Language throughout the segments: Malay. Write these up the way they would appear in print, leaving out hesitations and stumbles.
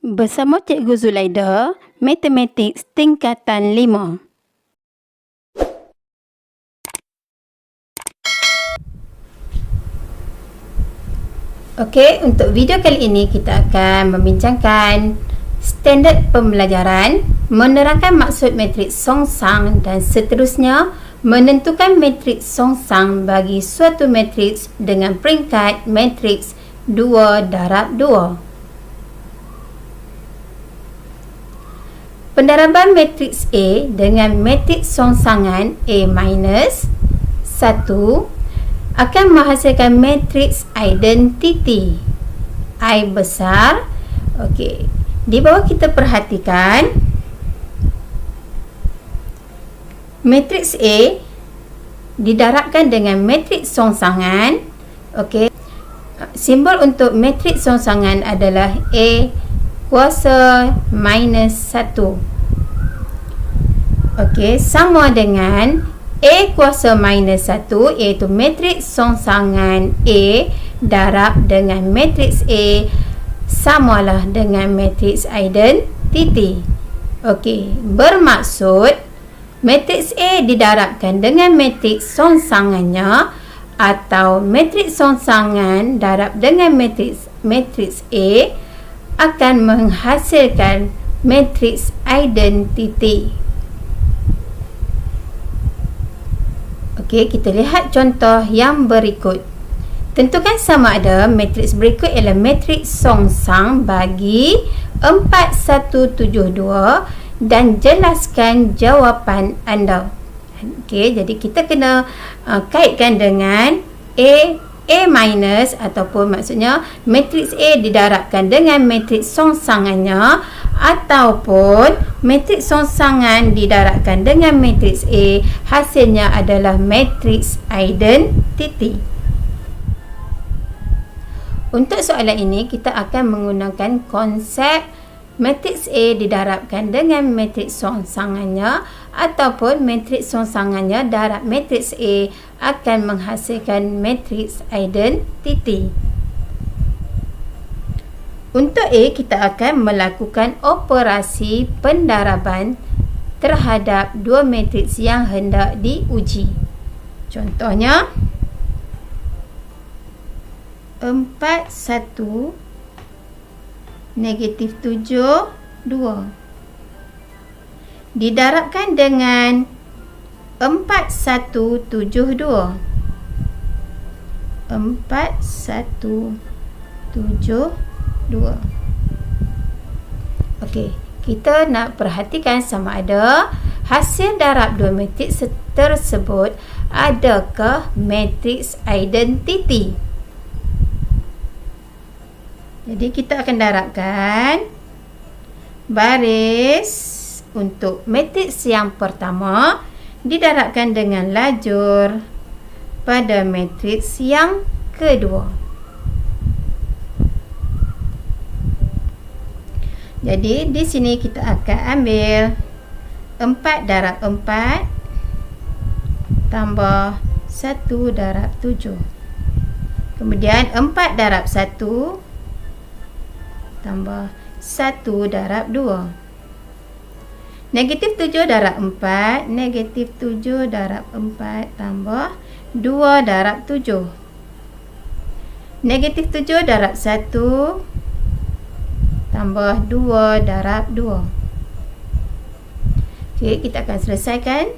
Bersama Cikgu Zulaida, Matematik tingkatan 5. Okey, untuk video kali ini kita akan membincangkan standard pembelajaran, menerangkan maksud matriks songsang dan seterusnya, menentukan matriks songsang bagi suatu matriks dengan peringkat matriks 2/2. Pendaraban matriks A dengan matriks songsangan A-1 akan menghasilkan matriks identity I besar. Okey, di bawah kita perhatikan matriks A didarabkan dengan matriks songsangan. Okey, simbol untuk matriks songsangan adalah A kuasa minus 1. Okey, sama dengan A kuasa minus 1, iaitu matriks songsangan A darab dengan matriks A samalah dengan matriks identity. Okey, bermaksud matriks A didarabkan dengan matriks songsangannya atau matriks songsangan darab dengan matriks A akan menghasilkan matriks identity. Okey, kita lihat contoh yang berikut. Tentukan sama ada matriks berikut ialah matriks songsang bagi 4172 dan jelaskan jawapan anda. Okey, jadi kita kena kaitkan dengan A minus ataupun maksudnya matriks A didarabkan dengan matriks songsangannya ataupun matriks songsangan didarabkan dengan matriks A, hasilnya adalah matriks identity. Untuk soalan ini kita akan menggunakan konsep matriks A didarabkan dengan matriks songsangannya ataupun matriks songsangannya darab matriks A akan menghasilkan matriks identity. Untuk A, kita akan melakukan operasi pendaraban terhadap dua matriks yang hendak diuji. Contohnya 41 negatif 7 2 didarabkan dengan 4172. 4172. Okey, kita nak perhatikan sama ada hasil darab dua matriks tersebut adakah matriks identity. Jadi kita akan darabkan baris untuk matriks yang pertama didarabkan dengan lajur pada matriks yang kedua. Jadi di sini kita akan ambil 4 darab 4 tambah 1 darab 7. Kemudian 4 darab 1 tambah 1 darab 2. Negatif 7 darab 4, negatif 7 darab 4 tambah 2 darab 7. Negatif 7 darab 1 tambah 2 darab 2. Okey, kita akan selesaikan.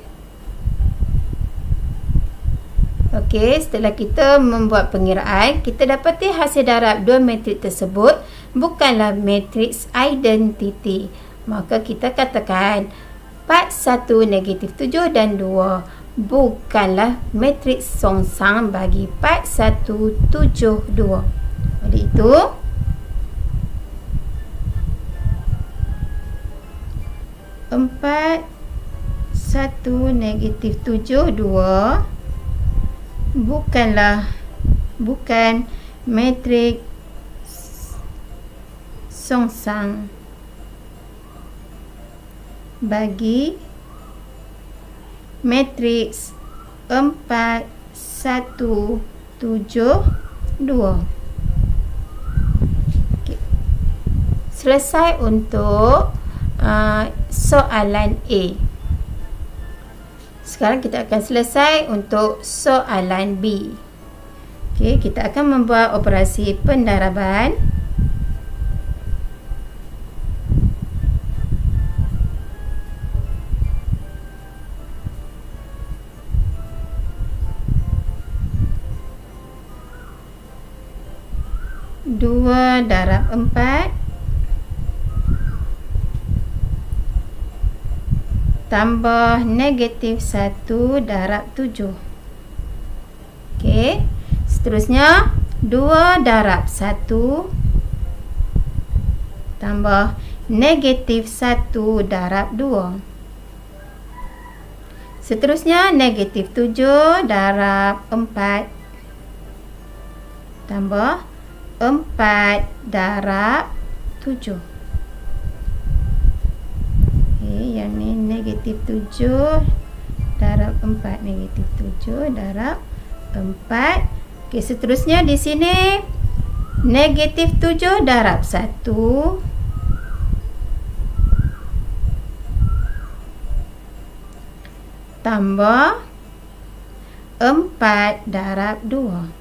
Okey, setelah kita membuat pengiraan, kita dapati hasil darab dua matriks tersebut bukanlah matriks identity. Maka kita katakan part 1 negatif 7 dan 2 bukanlah matriks songsang bagi part 172. Oleh itu, empat 1 negatif 7 2 bukan matriks songsang bagi matriks 4172. selesai untuk soalan A. Sekarang kita akan selesai untuk soalan B. Okey, kita akan membuat operasi pendaraban. Dua darab 4 tambah negatif 1 darab 7. Okey. Seterusnya 2 darab 1 tambah negatif 1 darab 2. Seterusnya negatif 7 darab 4 tambah 4 darab 7. Okey, yang ni negatif 7 darab 4, negatif 7 darab 4. Okey, seterusnya di sini negatif 7 darab 1 tambah 4 darab 2.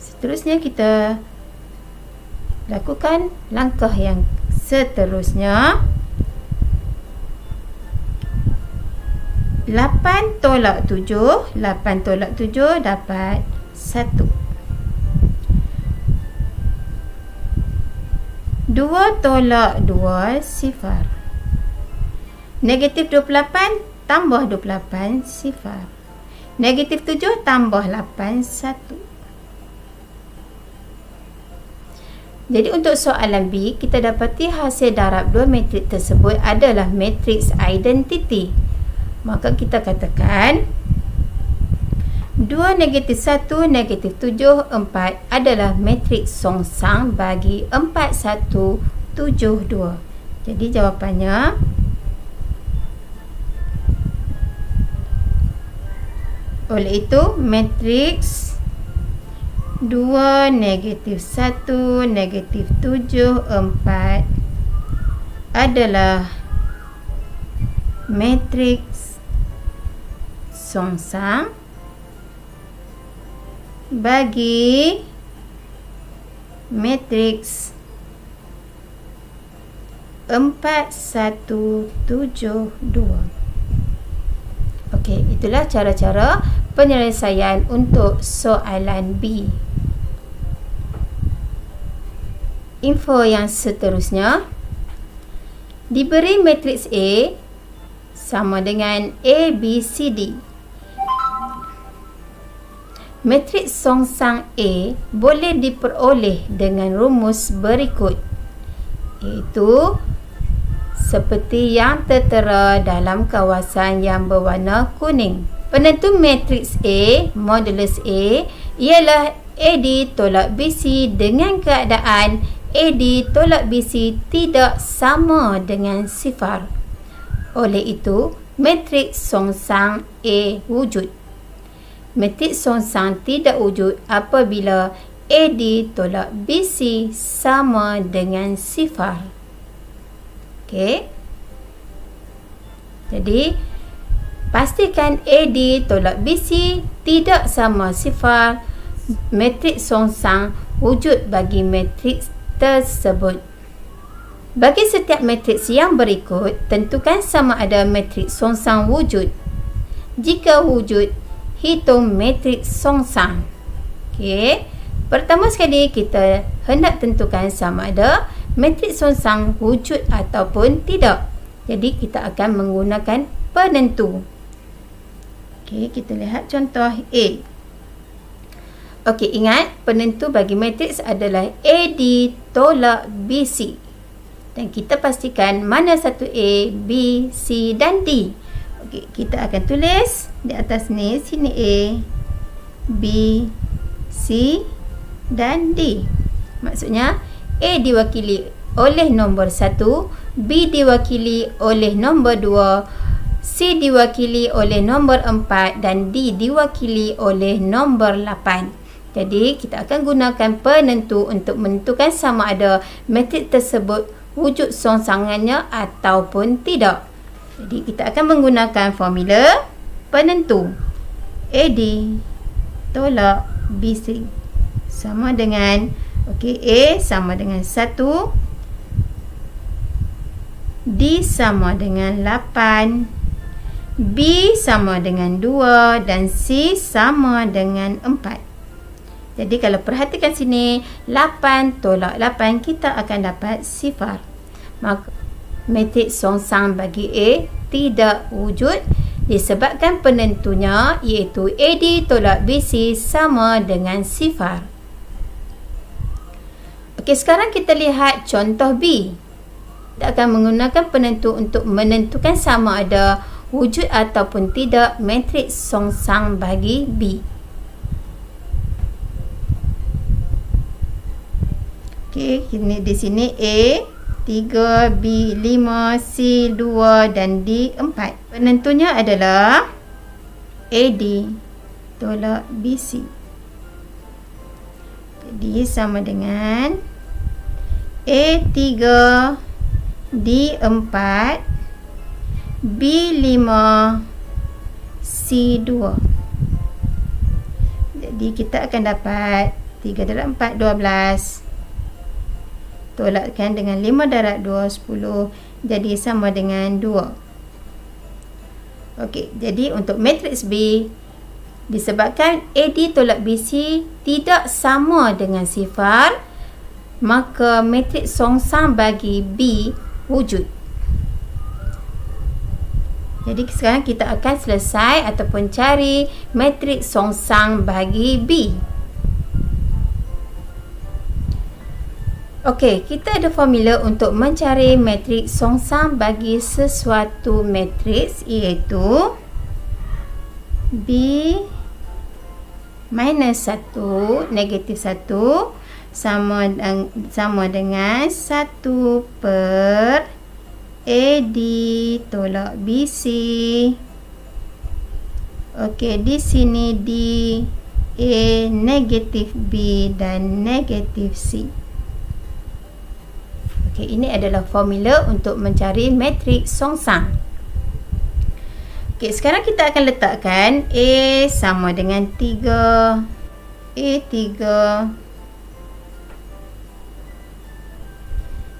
Seterusnya kita lakukan langkah yang seterusnya. 8 tolak 7, 8 tolak 7 dapat 1. 2 tolak 2 sifar. Negatif 28 tambah 28 sifar. Negatif 7 tambah 8 1. Jadi untuk soalan B, kita dapati hasil darab dua matriks tersebut adalah matriks identiti. Maka kita katakan 2 negatif 1 negatif 7 4 adalah matriks songsang bagi 4 1 7 2. Jadi jawapannya oleh itu matriks 2 negatif 1 negatif 7 4 adalah matriks songsang bagi matriks 4 1 7 2. Okey, itulah cara-cara penyelesaian untuk soalan B. Info yang seterusnya, diberi matriks A sama dengan A, B, C, D. Matriks songsang A boleh diperoleh dengan rumus berikut, iaitu seperti yang tertera dalam kawasan yang berwarna kuning. Penentu matriks A, modulus A, ialah AD tolak BC dengan keadaan AD tolak BC tidak sama dengan sifar. Oleh itu, matriks songsang A wujud. Matriks songsang tidak wujud apabila AD tolak BC sama dengan sifar. Okey. Jadi, pastikan AD tolak BC tidak sama sifar. Matriks songsang wujud bagi matriks tersebut. Bagi setiap matriks yang berikut, tentukan sama ada matriks songsang wujud. Jika wujud, hitung matriks songsang. Okey. Pertama sekali kita hendak tentukan sama ada matriks songsang wujud ataupun tidak. Jadi kita akan menggunakan penentu. Okey, kita lihat contoh A. Okey, ingat penentu bagi matriks adalah AD tolak BC. Dan kita pastikan mana satu A, B, C dan D. Okey, kita akan tulis di atas ni, sini A, B, C dan D. Maksudnya A diwakili oleh nombor 1, B diwakili oleh nombor 2, C diwakili oleh nombor 4 dan D diwakili oleh nombor 8. Jadi kita akan gunakan penentu untuk menentukan sama ada matriks tersebut wujud songsangannya ataupun tidak. Jadi kita akan menggunakan formula penentu. AD tolak BC sama dengan A sama dengan 1, D sama dengan 8, B sama dengan 2 dan C sama dengan 4. Jadi kalau perhatikan sini, 8 tolak 8, kita akan dapat sifar. Maka matriks songsang bagi A tidak wujud disebabkan penentunya iaitu AD tolak BC sama dengan sifar. Okey, sekarang kita lihat contoh B. Kita akan menggunakan penentu untuk menentukan sama ada wujud ataupun tidak matriks songsang bagi B. Okey, di sini A 3, B 5, C 2 dan D 4. Penentunya adalah AD tolak BC. Jadi sama dengan A 3, D 4, B 5, C 2. Jadi kita akan dapat 3 darab 4, 12. Tolakkan dengan 5 darab 2, 10. Jadi sama dengan 2. Okey, jadi untuk matriks B, disebabkan AD tolak BC tidak sama dengan sifar, maka matriks songsang bagi B wujud. Jadi sekarang kita akan selesai ataupun cari matriks songsang bagi B. Okey, kita ada formula untuk mencari matriks songsang bagi sesuatu matriks iaitu B minus 1 negatif 1 sama dengan 1 per AD tolak BC. Okey, di sini D A negatif B dan negatif C. Okey, ini adalah formula untuk mencari matriks songsang. Okey, sekarang kita akan letakkan A sama dengan 3, A 3,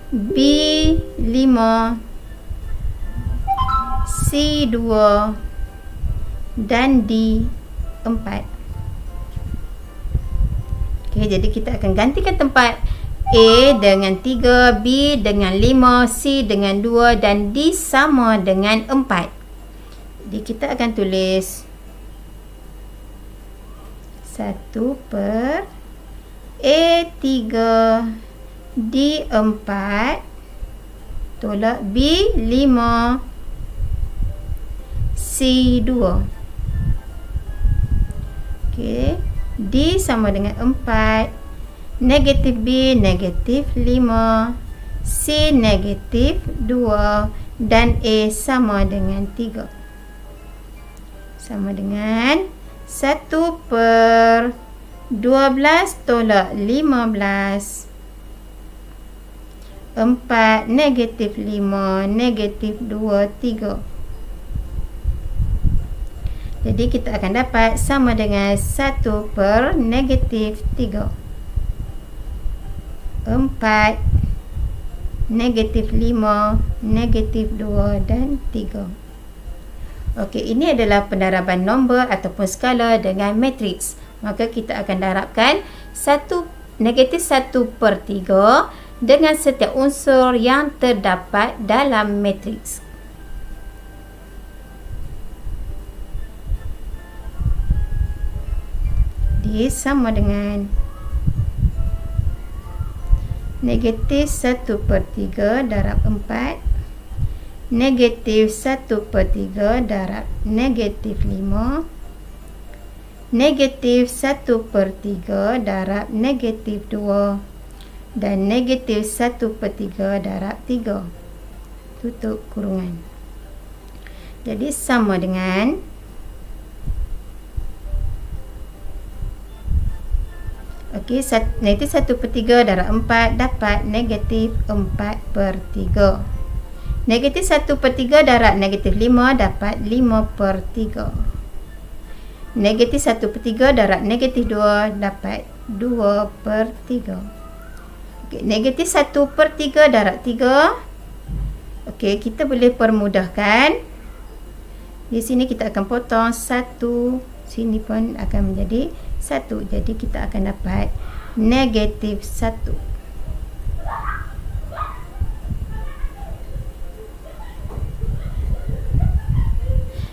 B 5, C 2 dan D 4. Okey, jadi kita akan gantikan tempat A dengan 3, B dengan 5, C dengan 2 dan D sama dengan 4. Jadi kita akan tulis 1 per A 3, D 4 tolak B 5, C 2. Okey, D sama dengan 4, negatif B negatif 5, C negatif 2 dan A sama dengan 3. Sama dengan 1 per 12 tolak 15, 4 negatif 5 negatif 2, 3. Jadi kita akan dapat sama dengan 1 per negatif 3. 4 negatif 5 negatif 2 dan 3. Okey, ini adalah pendaraban nombor ataupun skala dengan matriks. Maka kita akan darabkan negatif 1 per 3 dengan setiap unsur yang terdapat dalam matriks. Dia sama dengan negatif 1 per 3 darab 4, negatif 1 per 3 darab negatif 5, negatif 1 per 3 darab negatif 2 dan negatif 1 per 3 darab 3. Tutup kurungan. Jadi sama dengan Okey, negatif 1/3 darab 4 dapat negatif 4/3. Negatif 1/3 darab negatif 5 dapat 5/3. Negatif 1/3 darab negatif 2 dapat 2/3. Okey, negatif 1/3 darab 3. Okey, kita boleh permudahkan. Di sini kita akan potong 1, sini pun akan menjadi 1. Jadi kita akan dapat negatif 1.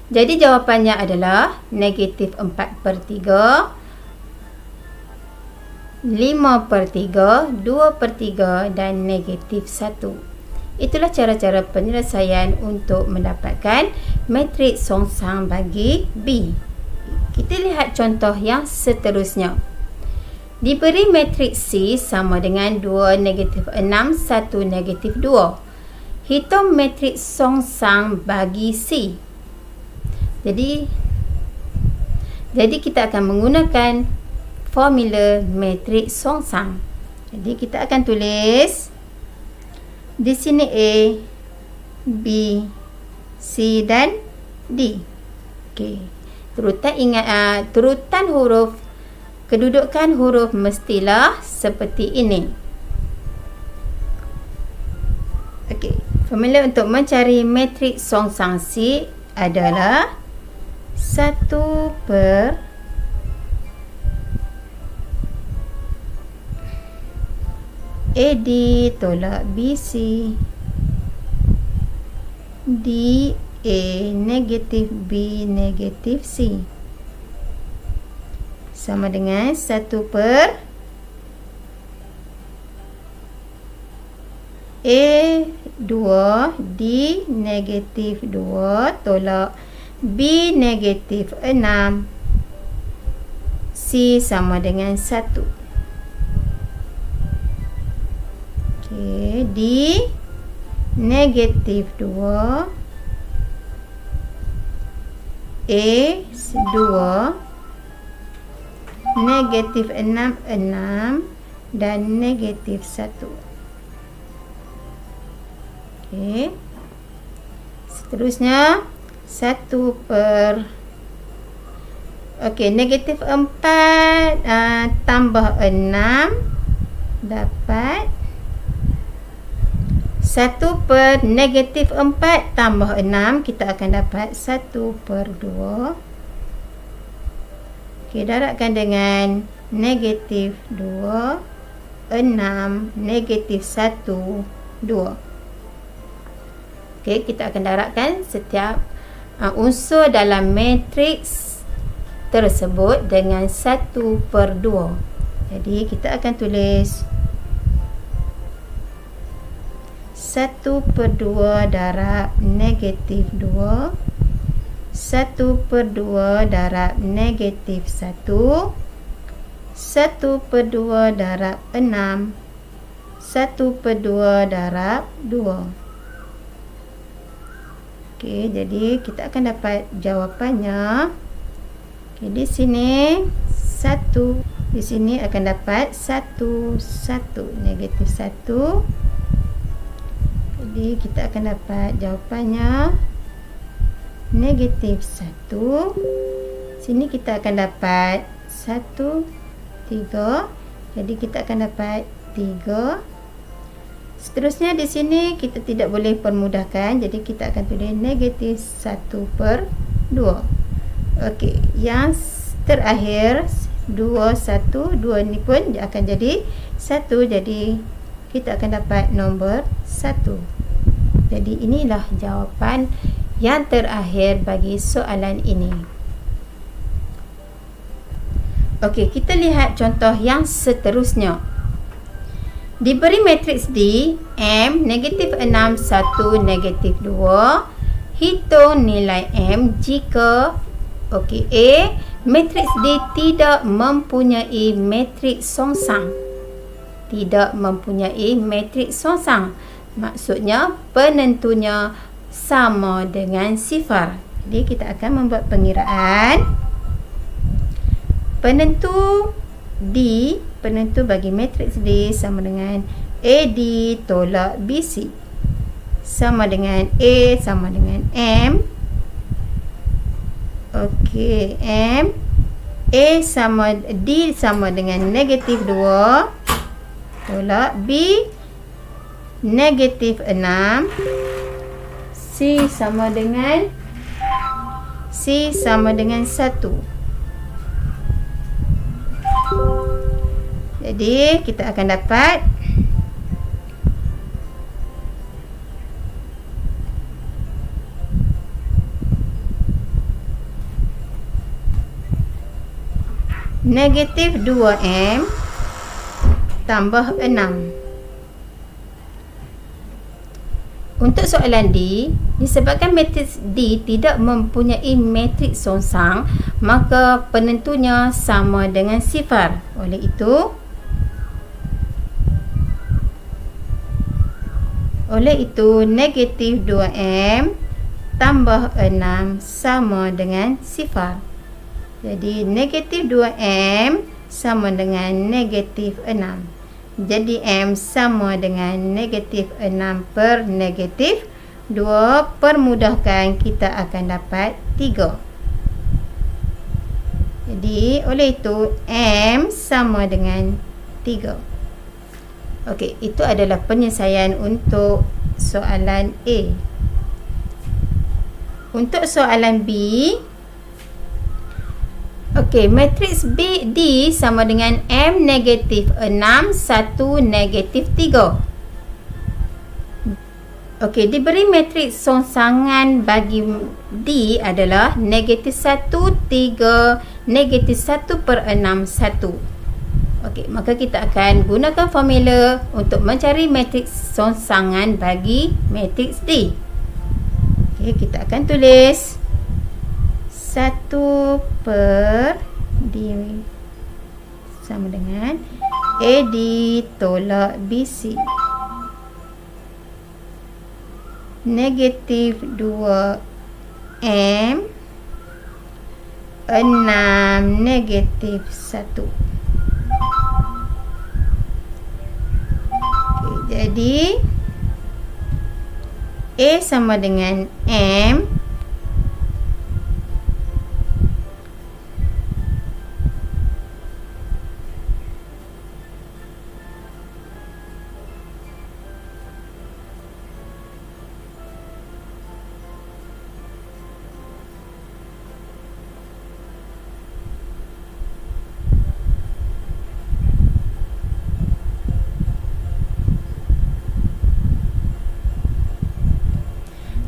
Jadi jawapannya adalah negatif 4/3, 5/3, 2/3 dan negatif 1. Itulah cara-cara penyelesaian untuk mendapatkan matriks songsang bagi B. Kita lihat contoh yang seterusnya. Diberi matriks C sama dengan 2, negatif 6, 1, negatif 2. Hitung matriks songsang bagi C. Jadi kita akan menggunakan formula matriks songsang. Jadi kita akan tulis di sini A, B, C dan D. Okey. Turutan huruf, kedudukan huruf mestilah seperti ini. Okey, formula untuk mencari matriks songsang C adalah 1 per AD tolak BC DA negatif B negatif C sama dengan 1 per A2 D negatif 2 tolak B negatif 6 C sama dengan 1. Okey, D negatif 2 A2 negatif 6 dan negatif 1. Okey. Seterusnya 1 per negatif 4 tambah 6 dapat 1 per negatif 4 tambah 6, kita akan dapat 1 per 2. Okey, darabkan dengan negatif 2, 6, negatif 1, 2. Okey, kita akan darabkan setiap unsur dalam matriks tersebut dengan 1 per 2. Jadi kita akan tulis 1 per 2 darab negatif 2, 1 per 2 darab negatif 1, 1 per 2 darab 6, 1 per 2 darab 2. Okey, jadi kita akan dapat jawapannya. Okey, di sini 1, di sini akan dapat 1, 1, negatif 1. Jadi kita akan dapat jawapannya negatif 1. Sini kita akan dapat 1, 3. Jadi kita akan dapat 3. Seterusnya di sini kita tidak boleh permudahkan. Jadi kita akan tulis negatif 1 per 2. Okey, yang terakhir 2, 1, 2 ni pun akan jadi 1. Jadi kita akan dapat nombor 1. Jadi inilah jawapan yang terakhir bagi soalan ini. Okey, kita lihat contoh yang seterusnya. Diberi matriks D, M, negatif 6, 1, negatif 2. Hitung nilai M jika okey, A, matriks D tidak mempunyai matriks songsang. Tidak mempunyai matriks songsang. Maksudnya penentunya sama dengan sifar. Jadi kita akan membuat pengiraan. Penentu D penentu bagi matriks D sama dengan AD tolak BC. Sama dengan A sama dengan M. Okey, M. A sama D sama dengan negatif 2 tolak B negatif 6. C sama dengan 1. Jadi kita akan dapat negatif 2M tambah 6. Untuk soalan D, disebabkan matriks D tidak mempunyai matriks songsang, maka penentunya sama dengan sifar. Oleh itu negatif 2M tambah 6 sama dengan sifar. Jadi negatif 2M sama dengan negatif 6. Jadi M sama dengan negatif 6 per negatif 2. Permudahkan, kita akan dapat 3. Jadi oleh itu M sama dengan 3. Okey, itu adalah penyelesaian untuk soalan A. Untuk soalan B, okey, matriks D sama dengan M negatif 6, 1 negatif 3. Okey, diberi matriks songsangan bagi D adalah negatif 1, 3, negatif 1 per 6, 1. Okey, maka kita akan gunakan formula untuk mencari matriks songsangan bagi matriks D. Okey, kita akan tulis 1 per D sama dengan AD tolak BC. Negatif 2M 6 negatif 1. Okay, jadi A sama dengan M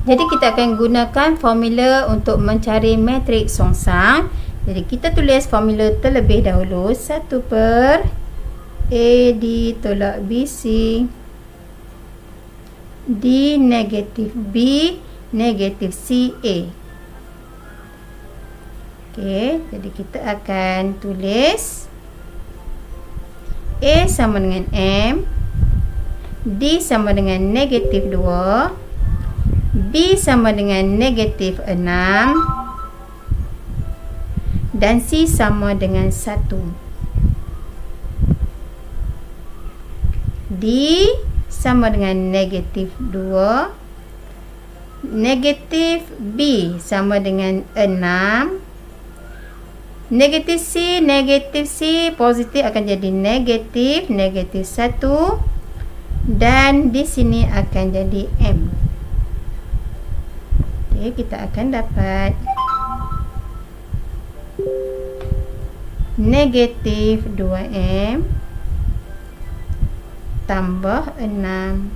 Jadi kita akan gunakan formula untuk mencari matriks songsang. Jadi kita tulis formula terlebih dahulu. 1 per AD tolak BC D negatif B negatif CA. Okey, jadi kita akan tulis A sama dengan M, D sama dengan negatif 2, B sama dengan negatif 6 dan C sama dengan 1. D sama dengan negatif 2, negatif B sama dengan 6, negatif C positif akan jadi negatif 1 dan di sini akan jadi M. Kita akan dapat negatif 2M tambah 6.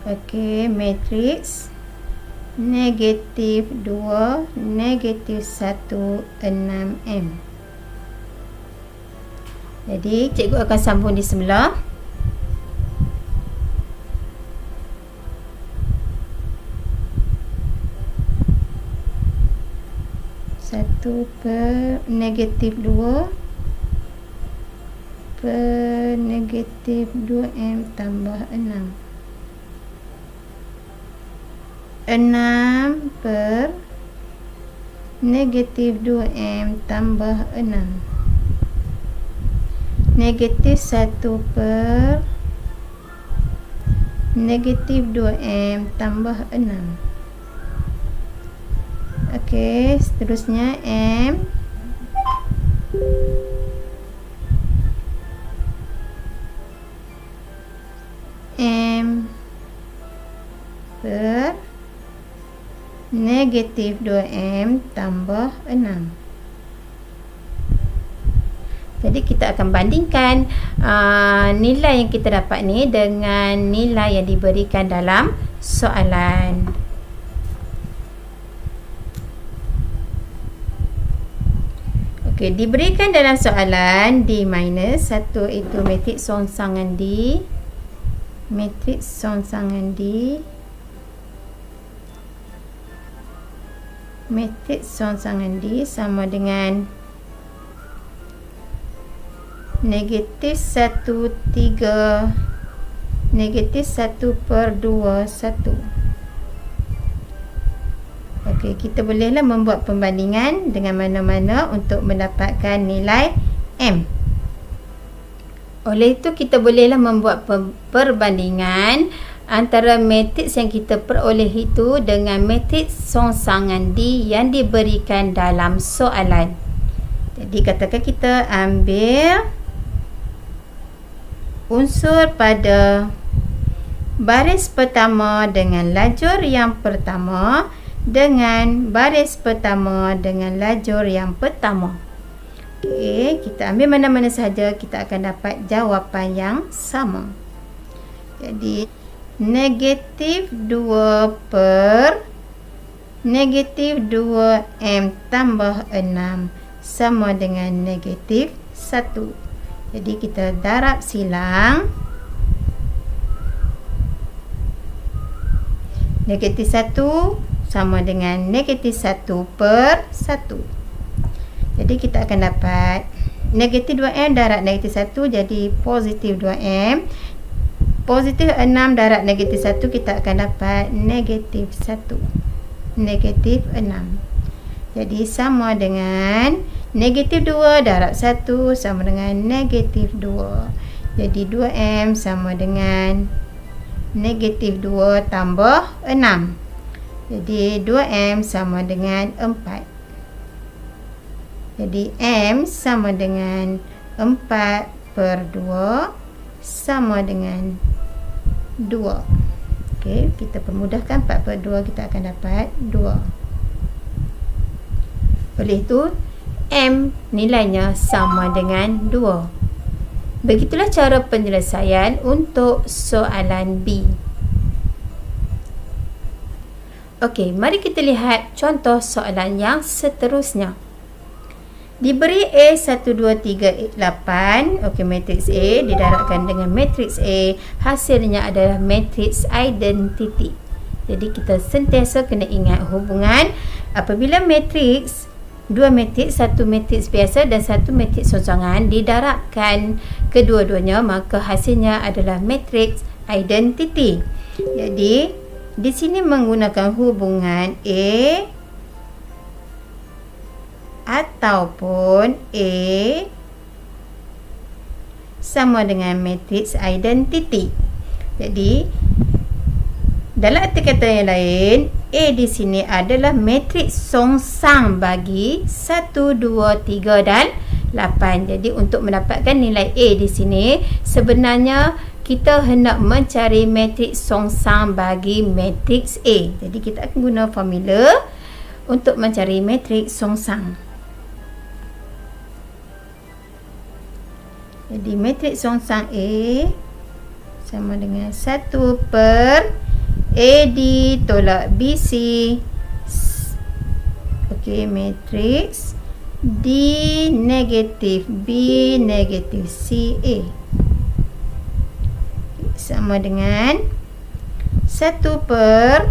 Okey, matriks negatif 2 negatif 1 6M. Jadi cikgu akan sambung di sebelah. 1 per negatif 2 per negatif 2M tambah 6. 6 per negatif 2M tambah 6. negatif 1 per negatif 2M tambah 6. Okey, seterusnya M per negatif 2M tambah 6. Jadi kita akan bandingkan nilai yang kita dapat ni dengan nilai yang diberikan dalam soalan. Okey, diberikan dalam soalan D minus 1 itu matriks rongsangan D. Matriks rongsangan D. Matriks rongsangan D sama dengan negatif 1, 3, negatif 1 per 2, 1. Okey, kita bolehlah membuat pembandingan dengan mana-mana untuk mendapatkan nilai M. Oleh itu, kita bolehlah membuat perbandingan antara matriks yang kita peroleh itu dengan matriks rongsangan D yang diberikan dalam soalan. Jadi, katakan kita ambil unsur pada baris pertama dengan lajur yang pertama dengan baris pertama dengan lajur yang pertama. Okey, kita ambil mana-mana sahaja, kita akan dapat jawapan yang sama. Jadi, negatif 2 per negatif 2M tambah 6 sama dengan negatif 1. Jadi, kita darab silang. Negatif 1 sama dengan negatif 1 per 1. Jadi, kita akan dapat negatif 2M darab negatif 1 jadi positif 2M. Positif 6 darab negatif 1 kita akan dapat negatif 1. Negatif 6. Jadi, sama dengan negatif 2 darab 1 sama dengan negatif 2. Jadi, 2M sama dengan negatif 2 tambah 6. Jadi, 2M sama dengan 4. Jadi, M sama dengan 4 per 2 sama dengan 2. Okey, kita permudahkan 4 per 2 kita akan dapat 2. Oleh itu, M nilainya sama dengan 2. Begitulah cara penyelesaian untuk soalan B. Okey, mari kita lihat contoh soalan yang seterusnya. Diberi A 1, 2, 3, 8. Okey, matriks A didarabkan dengan matriks A. Hasilnya adalah matriks identity. Jadi, kita sentiasa kena ingat hubungan apabila matriks, dua matriks, satu matriks biasa dan satu matriks rongsangan didarabkan kedua-duanya, maka hasilnya adalah matriks identity. Jadi, di sini menggunakan hubungan A ataupun A sama dengan matriks identity. Jadi, dalam arti kata yang lain, A di sini adalah matriks rongsan bagi 1, 2, 3 dan 8. Jadi, untuk mendapatkan nilai A di sini, sebenarnya kita hendak mencari matriks rongsan bagi matriks A. Jadi, kita akan guna formula untuk mencari matriks rongsan. Jadi, matriks rongsan A sama dengan 1 per AD tolak BC. Okey, matriks D negatif B negatif CA sama dengan 1 per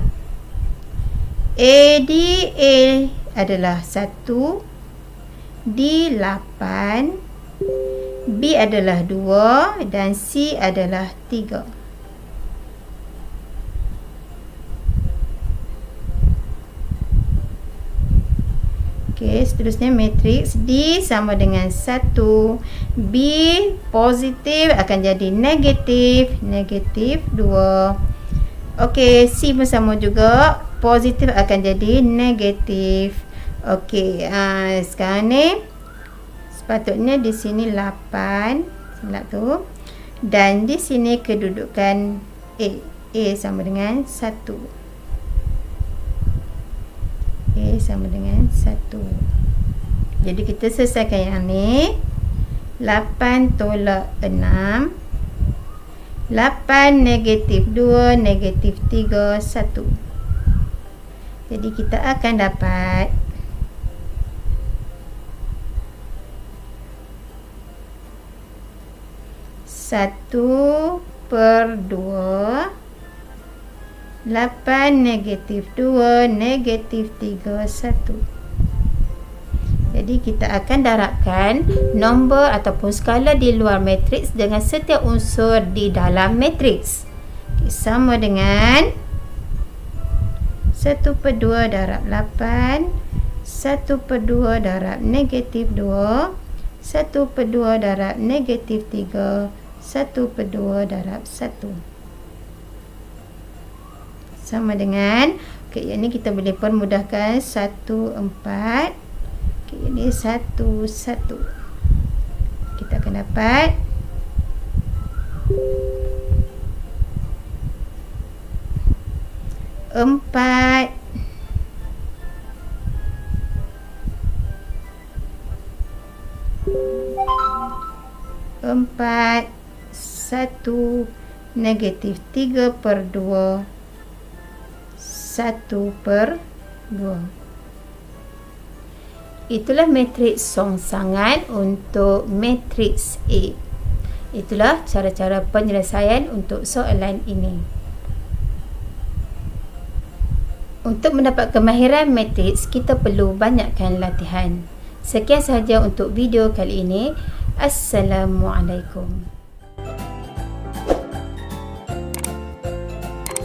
ADA adalah 1, D8, B adalah 2 dan C adalah 3. Okey, seterusnya matriks D sama dengan 1. B positif akan jadi negatif 2. Okey, C pun sama juga. Positif akan jadi negatif. Okey, sekarang ni sepatutnya di sini 8 sebelah tu. Dan di sini kedudukan A. A sama dengan 1. Sama dengan 1. Jadi kita selesaikan yang ni. 8 tolak 6. 8 negatif 2 negatif 3 1. Jadi kita akan dapat 1/2. 8 negatif 2 negatif 3 1. Jadi kita akan darabkan nombor ataupun skala di luar matriks dengan setiap unsur di dalam matriks. Sama dengan 1/2 darab 8, 1/2 darab negatif 2, 1/2 darab negatif 3, 1/2 darab 1. Sama dengan, okey, yang ni kita boleh permudahkan 1/4. Okey, ini 1/1. Kita akan dapat 4 1 negatif 3/2 1/2. Itulah matriks songsangan untuk matriks A. Itulah cara-cara penyelesaian untuk soalan ini. Untuk mendapat kemahiran matriks, kita perlu banyakkan latihan. Sekian sahaja untuk video kali ini. Assalamualaikum.